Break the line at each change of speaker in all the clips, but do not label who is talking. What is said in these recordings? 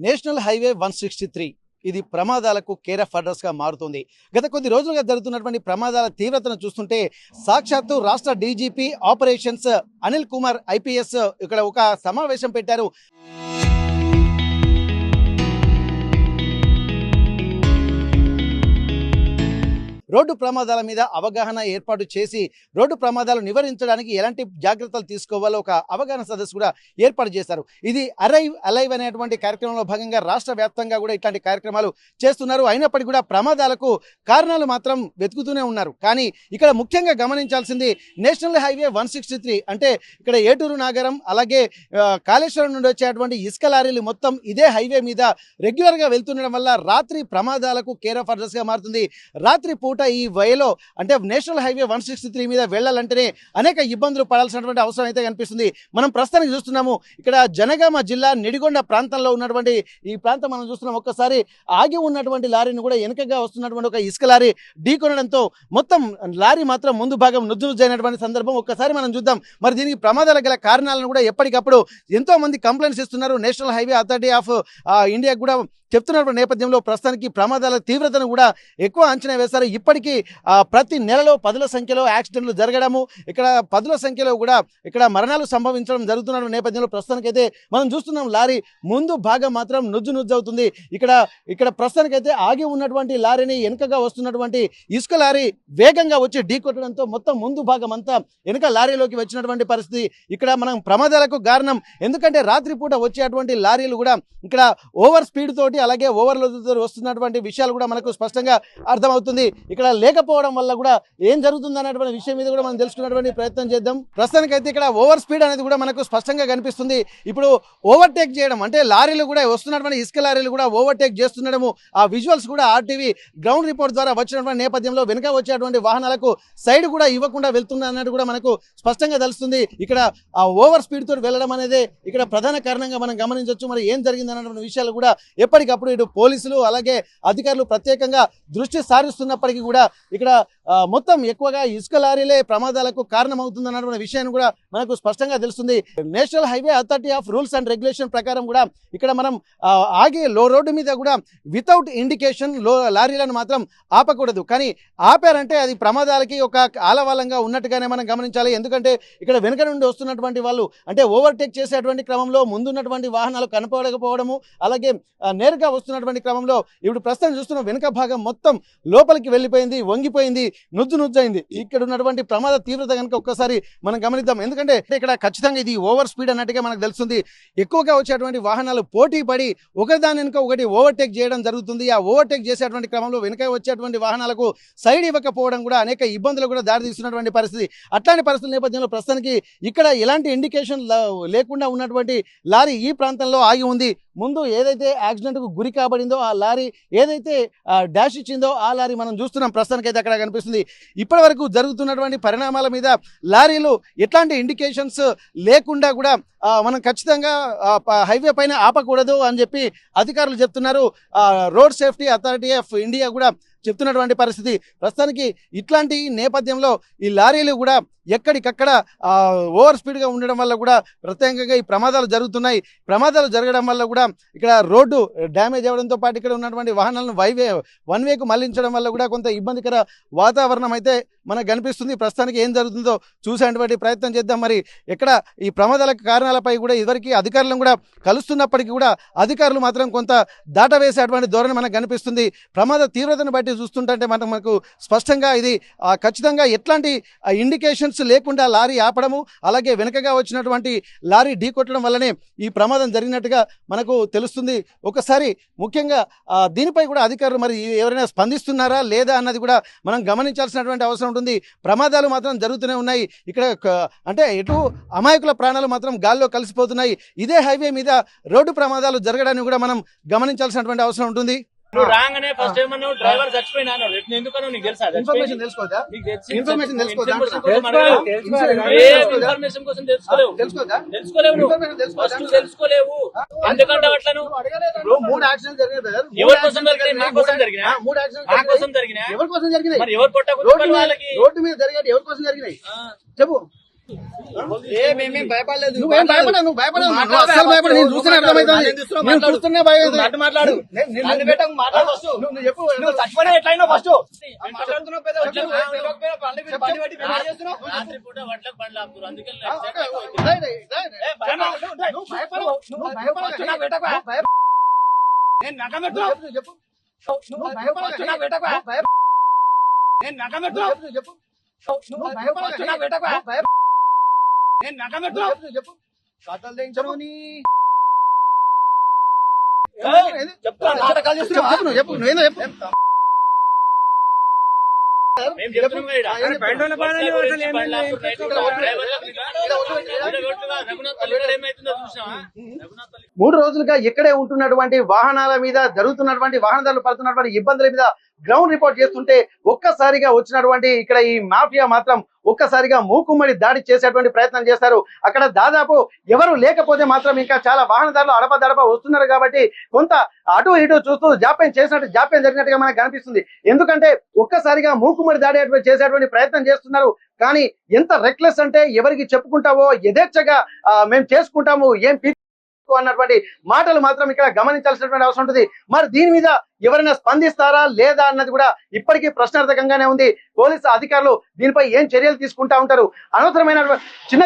National highway 163 ఇది ప్రమాదాలకు care of address గా మారుతుంది. గత కొద్ది రోజులుగా జరుగుతున్నటువంటి ప్రమాదాల తీవ్రతను చూస్తుంటే సాక్షాత్తు రాష్ట్ర DGP operations Anil Kumar IPS ఇక్కడ ఒక సమావేశం పెట్టారు. రోడ్డు ప్రమాదాల మీద అవగాహన ఏర్పాటు చేసి రోడ్డు ప్రమాదాలు నివారించడానికి ఎలాంటి జాగ్రత్తలు తీసుకోవాలో ఒక అవగాహన సదస్సు కూడా ఏర్పాటు చేశారు. ఇది అలైవ్ అనేటువంటి కార్యక్రమంలో భాగంగా రాష్ట్ర వ్యాప్తంగా కూడా ఇట్లాంటి కార్యక్రమాలు చేస్తున్నారు. అయినప్పటికీ కూడా ప్రమాదాలకు కారణాలు మాత్రం వెతుకుతూనే ఉన్నారు. కానీ ఇక్కడ ముఖ్యంగా గమనించాల్సింది నేషనల్ హైవే 163 అంటే ఇక్కడ ఏటూరు నాగరం అలాగే కాళేశ్వరం నుండి వచ్చేటువంటి ఇసుక లారీలు మొత్తం ఇదే హైవే మీద రెగ్యులర్గా వెళ్తుండడం వల్ల రాత్రి ప్రమాదాలకు కేర్ ఆఫ్ అడ్రస్ గా మారుతుంది. రాత్రి పూట ఈ వయలో అంటే నేషనల్ హైవే 163 మీద వెళ్ళాలంటేనే అనేక ఇబ్బందులు పడాల్సినటువంటి అవసరం అయితే కనిపిస్తుంది. మనం ప్రస్తుతానికి చూస్తున్నాము ఇక్కడ జనగామ జిల్లా నిడిగొండ ప్రాంతంలో ఉన్నటువంటి ఈ ప్రాంతం మనం చూస్తున్నాం. ఒక్కసారి ఆగి ఉన్నటువంటి లారీని కూడా వెనుకగా వస్తున్నటువంటి ఒక ఇసుక లారీ ఢీకొనడంతో మొత్తం లారీ మాత్రం ముందు భాగం నుజ్జునుజ్జైనటువంటి సందర్భం ఒక్కసారి మనం చూద్దాం. మరి దీనికి ప్రమాదాలకు గల కారణాలను కూడా ఎప్పటికప్పుడు ఎంతో మంది కంప్లైంట్స్ ఇస్తున్నారు. National highway authority of India కూడా చెప్తున్నటువంటి నేపథ్యంలో ప్రస్తుతానికి ప్రమాదాల తీవ్రతను కూడా ఎక్కువ అంచనా వేశారు. ఇప్పటికీ ప్రతి నెలలో 10ల సంఖ్యలో యాక్సిడెంట్లు జరగడము, ఇక్కడ 10ల సంఖ్యలో కూడా ఇక్కడ మరణాలు సంభవించడం జరుగుతున్న నేపథ్యంలో ప్రస్తుతానికైతే మనం చూస్తున్నాం లారీ ముందు భాగం మాత్రం నుజ్జవుతుంది. ఇక్కడ ప్రస్తుతానికైతే ఆగి ఉన్నటువంటి లారీని వెనుకగా వస్తున్నటువంటి ఇసుక లారీ వేగంగా వచ్చి ఢీకొట్టడంతో మొత్తం ముందు భాగం అంతా వెనుక లారీలోకి వచ్చినటువంటి పరిస్థితి. ఇక్కడ మనం ప్రమాదాలకు కారణం ఎందుకంటే రాత్రిపూట వచ్చేటువంటి లారీలు కూడా ఇక్కడ ఓవర్ స్పీడ్ తోటి అలాగే ఓవర్లోడ్ వస్తున్నటువంటి విషయాలు కూడా మనకు స్పష్టంగా అర్థమవుతుంది. ఇక్కడ లేకపోవడం వల్ల కూడా ఏం జరుగుతుంది అన్నటువంటి విషయం మీద కూడా మనం తెలుసుకున్నటువంటి ప్రయత్నం చేద్దాం. ప్రస్తుతానికైతే ఇక్కడ ఓవర్ స్పీడ్ అనేది కూడా మనకు స్పష్టంగా కనిపిస్తుంది. ఇప్పుడు ఓవర్టేక్ చేయడం అంటే లారీలు కూడా వస్తున్నటువంటి ఇసుక లారీలు కూడా ఓవర్టేక్ చేస్తుండడము ఆ విజువల్స్ కూడా ఆర్టీవీ గ్రౌండ్ రిపోర్ట్ ద్వారా వచ్చినటువంటి నేపథ్యంలో వెనుక వచ్చేటువంటి వాహనాలకు సైడ్ కూడా ఇవ్వకుండా వెళ్తున్నా అన్నట్టు కూడా మనకు స్పష్టంగా తెలుస్తుంది. ఇక్కడ ఆ ఓవర్ స్పీడ్ తోటి వెళ్ళడం అనేది ఇక్కడ ప్రధాన కారణంగా మనం గమనించవచ్చు. మరి ఏం జరిగింది అన్నటువంటి విషయాలు కూడా ఎప్పటికప్పుడు ఇటు పోలీసులు అలాగే అధికారులు ప్రత్యేకంగా దృష్టి సారిస్తున్నప్పటికీ కూడా ఇక్కడ మొత్తం ఎక్కువగా ఇసుక లారీలే ప్రమాదాలకు కారణమవుతుంది అన్నటువంటి విషయాన్ని కూడా మనకు స్పష్టంగా తెలుస్తుంది. National highway authority of rules and regulation ప్రకారం కూడా ఇక్కడ మనం ఆగే రోడ్డు మీద కూడా వితౌట్ ఇండికేషన్ లారీలను మాత్రం ఆపకూడదు. కానీ ఆపారంటే అది ప్రమాదాలకి ఒక ఆలవాలంగా ఉన్నట్టుగానే మనం గమనించాలి. ఎందుకంటే ఇక్కడ వెనుక నుండి వస్తున్నటువంటి వాళ్ళు అంటే ఓవర్టేక్ చేసేటువంటి క్రమంలో ముందున్నటువంటి వాహనాలు కనపడకపోవడము అలాగే నేరుగా వస్తున్నటువంటి క్రమంలో ఇప్పుడు ప్రస్తుతం చూస్తున్న వెనుక భాగం మొత్తం లోపలికి వెళ్ళిపోయింది, వంగిపోయింది, నుజ్జైంది. ఇక్కడ ఉన్నటువంటి ప్రమాద తీవ్రత కనుక ఒక్కసారి మనం గమనిద్దాం. ఎందుకంటే ఇక్కడ ఖచ్చితంగా ఇది ఓవర్ స్పీడ్ అన్నట్టుగా మనకు తెలుస్తుంది. ఎక్కువగా వచ్చేటువంటి వాహనాలు పోటీ పడి ఒకదాని వెనుక ఒకటి ఓవర్టేక్ చేయడం జరుగుతుంది. ఆ ఓవర్టేక్ చేసేటువంటి క్రమంలో వెనుక వచ్చేటువంటి వాహనాలకు సైడ్ ఇవ్వకపోవడం కూడా అనేక ఇబ్బందులు కూడా దారితీస్తున్నటువంటి పరిస్థితి. అట్లాంటి పరిస్థితుల నేపథ్యంలో ప్రస్తుతానికి ఇక్కడ ఎలాంటి ఇండికేషన్ లేకుండా ఉన్నటువంటి లారీ ఈ ప్రాంతంలో ఆగి ఉంది. ముందు ఏదైతే యాక్సిడెంట్కు గురి కాబడిందో ఆ లారీ ఏదైతే డాష్ ఇచ్చిందో ఆ లారీ మనం చూస్తున్నాం. ప్రస్తుతానికి అయితే అక్కడ కనిపిస్తుంది. ఇప్పటి వరకు జరుగుతున్నటువంటి పరిణామాల మీద లారీలు ఎట్లాంటి ఇండికేషన్స్ లేకుండా కూడా మనం ఖచ్చితంగా హైవే పైన ఆపకూడదు అని చెప్పి అధికారులు చెప్తున్నారు. Road safety authority of India కూడా చెప్తున్నటువంటి పరిస్థితి. ప్రస్తుతానికి ఇట్లాంటి నేపథ్యంలో ఈ లారీలు కూడా ఎక్కడికక్కడ ఓవర్ స్పీడ్గా ఉండడం వల్ల కూడా ప్రత్యేకంగా ఈ ప్రమాదాలు జరుగుతున్నాయి. ప్రమాదాలు జరగడం వల్ల కూడా ఇక్కడ రోడ్డు డ్యామేజ్ అవ్వడంతో పాటు ఇక్కడ ఉన్నటువంటి వాహనాలను వన్ వేకు మళ్లించడం వల్ల కూడా కొంత ఇబ్బందికర వాతావరణం అయితే మనకు కనిపిస్తుంది. ప్రస్తుతానికి ఏం జరుగుతుందో చూసేటువంటి ప్రయత్నం చేద్దాం. మరి ఎక్కడ ఈ ప్రమాదాలకు కారణాలపై కూడా ఇదివరకు అధికారులను కూడా కలుస్తున్నప్పటికీ కూడా అధికారులు మాత్రం కొంత దాటవేసేటువంటి ధోరణి మనకు కనిపిస్తుంది. ప్రమాద తీవ్రతను బట్టి చూస్తుంటే మనకు స్పష్టంగా ఇది ఖచ్చితంగా ఎట్లాంటి ఇండికేషన్స్ లేకుండా లారీ ఆపడము అలాగే వెనుకగా వచ్చినటువంటి లారీ ఢీకొట్టడం వల్లనే ఈ ప్రమాదం జరిగినట్టుగా మనకు తెలుస్తుంది. ఒకసారి ముఖ్యంగా దీనిపై కూడా అధికారులు మరి ఎవరైనా స్పందిస్తున్నారా లేదా అన్నది కూడా మనం గమనించాల్సినటువంటి అవసరం ఉంటుంది. ప్రమాదాలు మాత్రం జరుగుతూనే ఉన్నాయి. ఇక్కడ అంటే ఎటు అమాయకుల ప్రాణాలు మాత్రం గాల్లో కలిసిపోతున్నాయి. ఇదే హైవే మీద రోడ్డు ప్రమాదాలు జరగడాన్ని కూడా మనం గమనించాల్సినటువంటి అవసరం ఉంటుంది.
నువ్వు రాగానే ఫస్ట్ టైం నువ్వు డ్రైవర్ చచ్చిపోయినా ఎందుకన్నా నీకు తెలుసా?
ఇన్ఫర్మేషన్ తెలుసుకోదా?
ఇన్ఫర్మేషన్ కోసం తెలుసుకోలేవు ఫస్ట్ తెలుసుకోలేవు. ఎందుకంటే అట్లా
మూడు యాక్సిడెంట్ జరిగినాయి.
ఎవరి కోసం జరిగినాయి? నా కోసం జరిగినా?
మూడు యాక్సిడెంట్
నా కోసం జరిగినాయి.
ఎవరి కోసం జరిగినాయి?
మరి ఎవరు కొట్టకు వాళ్ళకి
రోడ్డు మీద జరిగాయి ఎవరి కోసం జరిగినాయి చెప్పు.
భయపడలేదు.
నువ్వేం భయపడవు, నువ్వు భయపడవు, నువ్వు అస్సలు భయపడవు. నేను చూస్తేనే అర్థమవుతుంది. నేను చూస్తూనే భయం అవుతుంది.
మాట్లాడు.
నువ్వు చెప్పు.
నువ్వు చచ్చిపోయినా ఎట్లయినా ఫస్ట్ మాట్లాడుతున్నావు. రాత్రి పూట వడ్లకు బండ్లు ఆపుతున్నారు. అందుకే
నువ్వు భయపడవు, నువ్వు భయపడవు.
నేను నగం పెడుతున్నావు.
చెప్పు.
నువ్వు భయపడవు. నేను నగం పెడుతున్నావు.
చెప్పు. నువ్వు భయపడవు.
నేను నగం పెడుతున్నావు.
చెప్పు. కథలు తెంచమని
చెప్తాను. నాటకాలు చేస్తున్నావు.
చెప్పు. నువ్వు చెప్పు. నువ్వేందో చెప్పు.
మేము చెప్తున్నాం కదా ఈడ. బండ్ల బాధలు అసలు ఏమైంది? రఘునాథ్ పల్లి ఇక్కడ ఏమైతుందో చూసినావా? రఘునాథ్ పల్లి
3 రోజులుగా ఇక్కడే ఉంటున్నటువంటి వాహనాల మీద జరుగుతున్నటువంటి వాహనదారులు పడుతున్నటువంటి ఇబ్బందుల మీద గ్రౌండ్ రిపోర్ట్ చేస్తుంటే ఒక్కసారిగా వచ్చినటువంటి ఇక్కడ ఈ మాఫియా మాత్రం ఒక్కసారిగా మూకుమ్మడి దాడి చేసేటువంటి ప్రయత్నం చేస్తారు. అక్కడ దాదాపు ఎవరు లేకపోతే మాత్రం ఇంకా చాలా వాహనదారులు అడపదడప వస్తున్నారు కాబట్టి కొంత అటు ఇటు చూస్తూ జాప్యం జరిగినట్టుగా మనకు కనిపిస్తుంది. ఎందుకంటే ఒక్కసారిగా మూకుమ్మడి దాడి చేసేటువంటి ప్రయత్నం చేస్తున్నారు. కానీ ఎంత రెక్లెస్ అంటే ఎవరికి చెప్పుకుంటావో యథేచ్ఛగా మేము చేసుకుంటాము ఏం అన్నటువంటి మాటలు మాత్రం ఇక్కడ గమనించాల్సినటువంటి అవసరం ఉంటుంది. మరి దీని మీద ఎవరైనా స్పందిస్తారా లేదా అన్నది కూడా ఇప్పటికీ ప్రశ్నార్థకంగానే ఉంది. పోలీసు అధికారులు దీనిపై ఏం చర్యలు తీసుకుంటా ఉంటారు? అనవసరమైన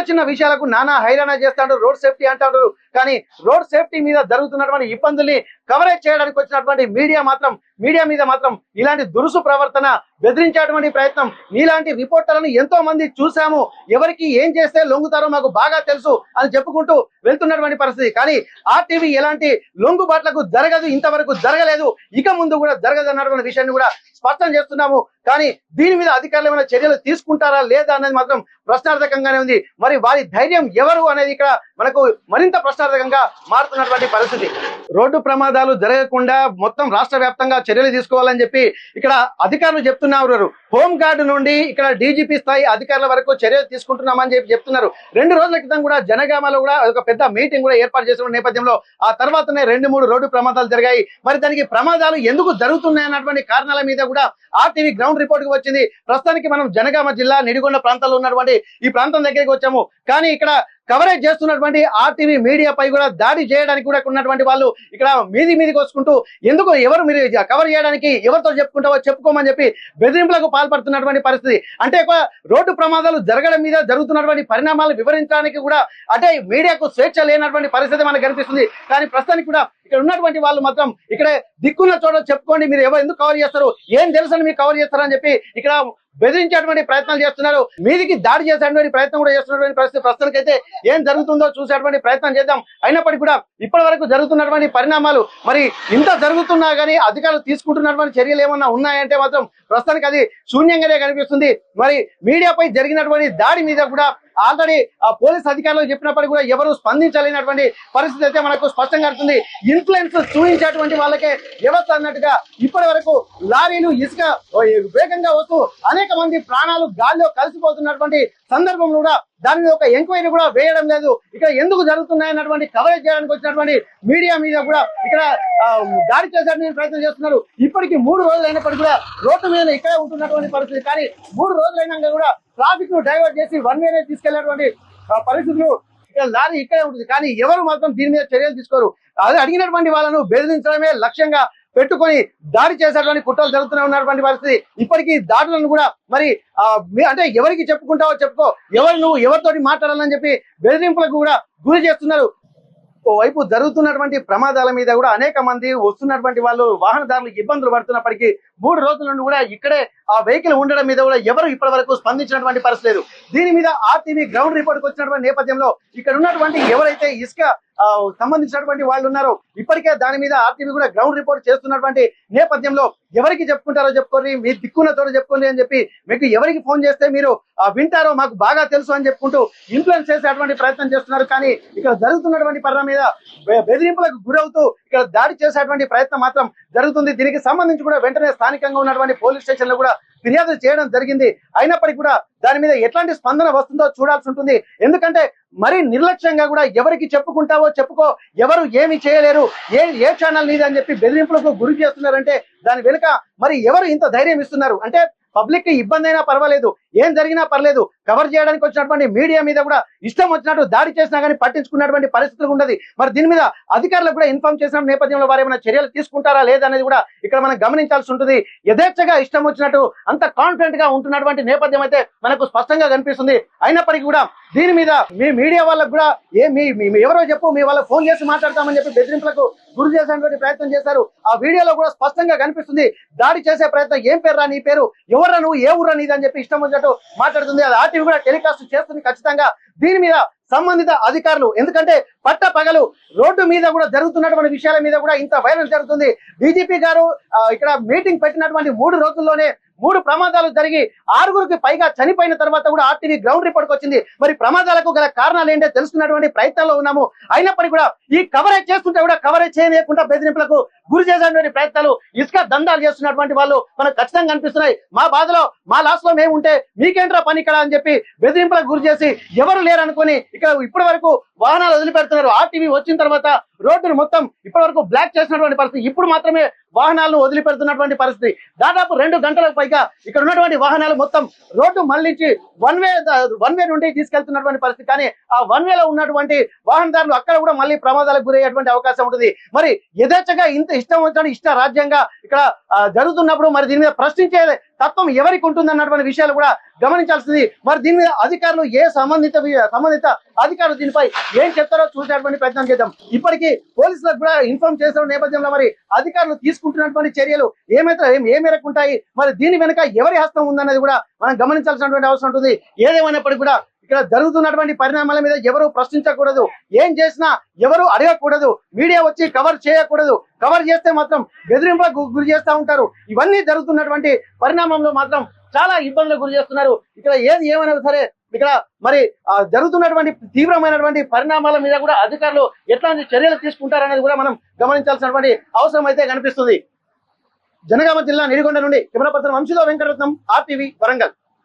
చిన్న విషయాలకు నానా హైరాణ చేస్తాడు. రోడ్ సేఫ్టీ అంటాడు. కానీ రోడ్ సేఫ్టీ మీద జరుగుతున్నటువంటి ఇబ్బందుల్ని కవరేజ్ చేయడానికి వచ్చినటువంటి మీడియా మీద మాత్రం ఇలాంటి దురుసు ప్రవర్తన, బెదిరించేటువంటి ప్రయత్నం, నీలాంటి రిపోర్టర్లను ఎంతో మంది చూసాము, ఎవరికి ఏం చేస్తే లొంగుతారో మాకు బాగా తెలుసు అని చెప్పుకుంటూ వెళ్తున్నటువంటి పరిస్థితి. కానీ ఆర్టీవీ ఎలాంటి లొంగుబాట్లకు జరగదు, ఇంతవరకు జరగలేదు, ఇక ముందు కూడా జరగదు అన్నటువంటి విషయాన్ని కూడా స్పష్టం చేస్తున్నాము. కానీ దీని మీద అధికారులు ఏమైనా చర్యలు తీసుకుంటారా లేదా అనేది మాత్రం ప్రశ్నార్థకంగానే ఉంది. మరి వారి ధైర్యం ఎవరు అనేది ఇక్కడ మనకు మరింత ప్రశ్నార్థకంగా మారుతున్నటువంటి పరిస్థితి. రోడ్డు ప్రమాదాలు జరగకుండా మొత్తం రాష్ట్ర వ్యాప్తంగా చర్యలు తీసుకోవాలని చెప్పి ఇక్కడ అధికారులు చెప్తున్నారు. హోం గార్డు నుండి ఇక్కడ డీజీపీ స్థాయి అధికారుల వరకు చర్యలు తీసుకుంటున్నామని చెప్పి చెప్తున్నారు. 2 రోజుల క్రితం కూడా జనగామలో కూడా ఒక పెద్ద మీటింగ్ కూడా ఏర్పాటు చేసిన నేపథ్యంలో ఆ తర్వాతనే 2-3 రోడ్డు ప్రమాదాలు జరిగాయి. మరి దానికి ప్రమాదాలు ఎందుకు జరుగుతున్నాయి అన్నటువంటి కారణాల మీద కూడా ఆర్టీవీ గ్రౌండ్ రిపోర్ట్ కి వచ్చింది. ప్రస్తుతానికి మనం జనగామ జిల్లా నిడిగొండ ప్రాంతాల్లో ఉన్నటువంటి ఈ ప్రాంతం దగ్గరికి వచ్చాము. కానీ ఇక్కడ కవరేజ్ చేస్తున్నటువంటి ఆర్టీవీ మీడియాపై కూడా దాడి చేయడానికి కూడా ఉన్నటువంటి వాళ్ళు ఇక్కడ మీదికి వచ్చుకుంటూ ఎందుకు ఎవరు మీరు కవర్ చేయడానికి ఎవరితో చెప్పుకుంటావో చెప్పుకోమని చెప్పి బెదిరింపులకు పాల్పడుతున్నటువంటి పరిస్థితి. అంటే రోడ్డు ప్రమాదాలు జరగడం మీద జరుగుతున్నటువంటి పరిణామాలు వివరించడానికి కూడా అంటే మీడియాకు స్వేచ్ఛ లేనటువంటి పరిస్థితి మనకు కనిపిస్తుంది. కానీ ప్రస్తుతానికి కూడా ఇక్కడ ఉన్నటువంటి వాళ్ళు మాత్రం ఇక్కడ దిక్కున్న చోట చెప్పుకోండి, మీరు ఎందుకు కవర్ చేస్తారు, ఏం తెలుసని మీరు కవర్ చేస్తారని చెప్పి ఇక్కడ బెదిరించేటువంటి ప్రయత్నాలు చేస్తున్నారు. మీదికి దాడి చేసేటువంటి ప్రయత్నం కూడా చేస్తున్నటువంటి పరిస్థితి. ప్రస్తుతానికైతే ఏం జరుగుతుందో చూసేటువంటి ప్రయత్నం చేద్దాం. అయినప్పటికీ కూడా ఇప్పటి వరకు జరుగుతున్నటువంటి పరిణామాలు మరి ఇంత జరుగుతున్నా కానీ అధికారులు తీసుకుంటున్నటువంటి చర్యలు ఏమన్నా ఉన్నాయంటే మాత్రం ప్రస్తుతానికి అది శూన్యంగానే కనిపిస్తుంది. మరి మీడియాపై జరిగినటువంటి దాడి మీద కూడా ఆల్రెడీ పోలీస్ అధికారులు చెప్పినప్పటికీ కూడా ఎవరు స్పందించలేనటువంటి పరిస్థితి అయితే మనకు స్పష్టంగా అవుతుంది. ఇన్ఫ్లుయెన్స్ చూపించేటువంటి వాళ్ళకే వ్యవస్థ అన్నట్టుగా ఇప్పటి వరకు లారీలు ఇసుక వేగంగా వస్తూ అనేక మంది ప్రాణాలు గాల్లో కలిసిపోతున్నటువంటి సందర్భంలో కూడా దాని మీద ఒక ఎంక్వైరీ కూడా వేయడం లేదు. ఇక్కడ ఎందుకు జరుగుతున్నాయన్నటువంటి కవరేజ్ చేయడానికి వచ్చినటువంటి మీడియా మీద కూడా ఇక్కడ దాడి చేసేటువంటి ప్రయత్నం చేస్తున్నారు. ఇప్పటికి 3 రోజులు అయినప్పటికీ కూడా రోడ్డు మీద ఇక్కడే ఉంటున్నటువంటి పరిస్థితి. కానీ 3 రోజులైనాక కూడా ట్రాఫిక్ ను డైవర్ట్ చేసి వన్ వేనే తీసుకెళ్లేటువంటి పరిస్థితులు ఇక్కడ లారీ ఇక్కడే ఉంటుంది. కానీ ఎవరు మాత్రం దీని మీద చర్యలు తీసుకోరు. అది అడిగినటువంటి వాళ్ళను బెదిరించడమే లక్ష్యంగా పెట్టుకొని దాడి చేసేటువంటి కుట్రలు జరుగుతూనే ఉన్నటువంటి పరిస్థితి. ఇప్పటికీ దాడులను కూడా మరి అంటే ఎవరికి చెప్పుకుంటావో చెప్పుకో, నువ్వు ఎవరితోటి మాట్లాడాలని చెప్పి బెదిరింపులకు కూడా గురి చేస్తున్నారు. ఓవైపు జరుగుతున్నటువంటి ప్రమాదాల మీద కూడా అనేక మంది వస్తున్నటువంటి వాళ్ళు వాహనదారులు ఇబ్బందులు పడుతున్నప్పటికీ 3 రోజుల నుండి కూడా ఇక్కడే ఆ వెహికల్ ఉండడం మీద కూడా ఎవరు ఇప్పటి వరకు స్పందించినటువంటి పరిస్థితి లేదు. దీని మీద ఆర్టీవీ గ్రౌండ్ రిపోర్ట్ వచ్చినటువంటి నేపథ్యంలో ఇక్కడ ఉన్నటువంటి ఎవరైతే ఇసుక సంబంధించినటువంటి వాళ్ళు ఉన్నారో ఇప్పటికే దాని మీద ఆర్టీవీ కూడా గ్రౌండ్ రిపోర్ట్ చేస్తున్నటువంటి నేపథ్యంలో ఎవరికి చెప్పుకుంటారో చెప్పుకోండి, మీ దిక్కున్న తోడు చెప్పుకోండి అని చెప్పి మీకు ఎవరికి ఫోన్ చేస్తే మీరు వింటారో మాకు బాగా తెలుసు అని చెప్పుకుంటూ ఇన్ఫ్లుయెన్స్ చేసేటువంటి ప్రయత్నం చేస్తున్నారు. కానీ ఇక్కడ జరుగుతున్నటువంటి పరిణామం మీద బెదిరింపులకు గురవుతూ ఇక్కడ దాడి చేసేటువంటి ప్రయత్నం మాత్రం జరుగుతుంది. దీనికి సంబంధించి కూడా వెంటనే స్థానికంగా ఉన్నటువంటి పోలీస్ స్టేషన్ లో కూడా ఫిర్యాదు చేయడం జరిగింది. అయినప్పటికీ కూడా దాని మీద ఎట్లాంటి స్పందన వస్తుందో చూడాల్సి ఉంటుంది. ఎందుకంటే మరి నిర్లక్ష్యంగా కూడా ఎవరికి చెప్పుకుంటావో చెప్పుకో, ఎవరు ఏమి చేయలేరు, ఏ ఛానల్ నీది అని చెప్పి బెదిరింపులకు గురి చేస్తున్నారంటే దాని వెనుక మరి ఎవరు ఇంత ధైర్యం ఇస్తున్నారు అంటే పబ్లిక్ కి ఇబ్బంది అయినా పర్వాలేదు, ఏం జరిగినా పర్లేదు, కవర్ చేయడానికి వచ్చినటువంటి మీడియా మీద కూడా ఇష్టం వచ్చినట్టు దాడి చేసినా కానీ పట్టించుకున్నటువంటి పరిస్థితులు ఉండదు. మరి దీని మీద అధికారులకు కూడా ఇన్ఫార్మ్ చేసిన నేపథ్యంలో వారు ఏమైనా చర్యలు తీసుకుంటారా లేదనేది కూడా ఇక్కడ మనం గమనించాల్సి ఉంటుంది. యథేచ్ఛగా ఇష్టం వచ్చినట్టు అంత కాన్ఫిడెంట్ గా ఉంటున్నటువంటి నేపథ్యం అయితే మనకు స్పష్టంగా కనిపిస్తుంది. అయినప్పటికీ కూడా దీని మీద మీ మీడియా వాళ్ళకు కూడా ఎవరో చెప్పు, మీ వాళ్ళకి ఫోన్ చేసి మాట్లాడతామని చెప్పి బెదిరింపులకు గురి చేసేటువంటి ప్రయత్నం చేశారు. ఆ వీడియోలో కూడా స్పష్టంగా కనిపిస్తుంది. దాడి చేసే ప్రయత్నం, ఏం పేరు రా నీ పేరు, ఎవర్రా నువ్వు, ఏ ఊర్రా నీది అని చెప్పి ఇష్టం వచ్చినట్టు మాట్లాడుతుంది. అది ఆర్టీవీ కూడా టెలికాస్ట్ చేస్తుంది ఖచ్చితంగా. దీని మీద సంబంధిత అధికారులు, ఎందుకంటే పట్ట పగలు రోడ్డు మీద కూడా జరుగుతున్నటువంటి విషయాల మీద కూడా ఇంత వైలెన్స్ జరుగుతుంది. డీజీపీ గారు ఇక్కడ మీటింగ్ పెట్టినటువంటి 3 రోజుల్లోనే 3 ప్రమాదాలు జరిగి 6గురికి పైగా చనిపోయిన తర్వాత కూడా ఆర్టీవీ గ్రౌండ్ రిపోర్ట్కి వచ్చింది. మరి ప్రమాదాలకు గల కారణాలు ఏంటో తెలుసుకున్నటువంటి ప్రయత్నంలో ఉన్నాము. అయినప్పటికీ కూడా ఈ కవరేజ్ చేస్తుంటే కూడా కవరేజ్ చేయలేకుండా బెదిరింపులకు గురి చేసేటువంటి ప్రయత్నాలు, ఇసుక దందాలు చేస్తున్నటువంటి వాళ్ళు మనకు ఖచ్చితంగా కనిపిస్తున్నాయి. మా బాధలో మా లాస్ లో మేము ఉంటే మీకేంట్రా పని ఇక్కడ అని చెప్పి బెదిరింపులకు గురి చేసి ఎవరు లేరనుకుని ఇక్కడ ఇప్పటి వరకు వాహనాలు వదిలిపెడుతున్నారు. ఆర్టీవీ వచ్చిన తర్వాత రోడ్డును మొత్తం ఇప్పటి వరకు బ్లాక్ చేసినటువంటి పరిస్థితి. ఇప్పుడు మాత్రమే వాహనాలను వదిలిపెడుతున్నటువంటి పరిస్థితి. దాదాపు 2 గంటలకు పైగా ఇక్కడ ఉన్నటువంటి వాహనాలు మొత్తం రోడ్డు మళ్లించి వన్ వే నుండి తీసుకెళ్తున్నటువంటి పరిస్థితి. కానీ ఆ వన్ వేలో ఉన్నటువంటి వాహనదారులు అక్కడ కూడా మళ్ళీ ప్రమాదాలకు గురయ్యేటువంటి అవకాశం ఉంటుంది. మరి యథేచ్ఛగా ఇంత ఇష్టం వచ్చినట్టు ఇష్ట రాజ్యంగా ఇక్కడ జరుగుతున్నప్పుడు మరి దీని మీద ప్రశ్నించే తత్వం ఎవరికి ఉంటుంది అన్నటువంటి విషయాలు కూడా గమనించాల్సింది. మరి దీని మీద అధికారులు సంబంధిత అధికారులు దీనిపై ఏం చెప్తారో చూసేటువంటి ప్రయత్నం చేద్దాం. ఇప్పటికీ పోలీసులకు కూడా ఇన్ఫార్మ్ చేసిన నేపథ్యంలో మరి అధికారులు తీసుకుంటున్నటువంటి చర్యలు ఏ మేరకు ఉంటాయి, మరి దీని వెనుక ఎవరి హస్తం ఉందన్నది కూడా మనం గమనించాల్సినటువంటి అవసరం ఉంటుంది. ఏదేమైనప్పటికీ కూడా ఇక్కడ జరుగుతున్నటువంటి పరిణామాల మీద ఎవరు ప్రశ్నించకూడదు, ఏం చేసినా ఎవరు అడగకూడదు, మీడియా వచ్చి కవర్ చేయకూడదు. కవర్ చేస్తే మాత్రం బెదిరింపులకు గురి చేస్తూ ఉంటారు. ఇవన్నీ జరుగుతున్నటువంటి పరిణామంలో మాత్రం చాలా ఇబ్బందులకు గురి చేస్తున్నారు. ఇక్కడ ఏమైనా సరే ఇక్కడ మరి జరుగుతున్నటువంటి తీవ్రమైనటువంటి పరిణామాల మీద కూడా అధికారులు ఎట్లాంటి చర్యలు తీసుకుంటారనేది కూడా మనం గమనించాల్సినటువంటి అవసరం అయితే కనిపిస్తుంది. జనగామ జిల్లా నిడిగొండ నుండి కెమెరా పర్సన్ వంశీలో వెంకటరత్నం, RTV వరంగల్.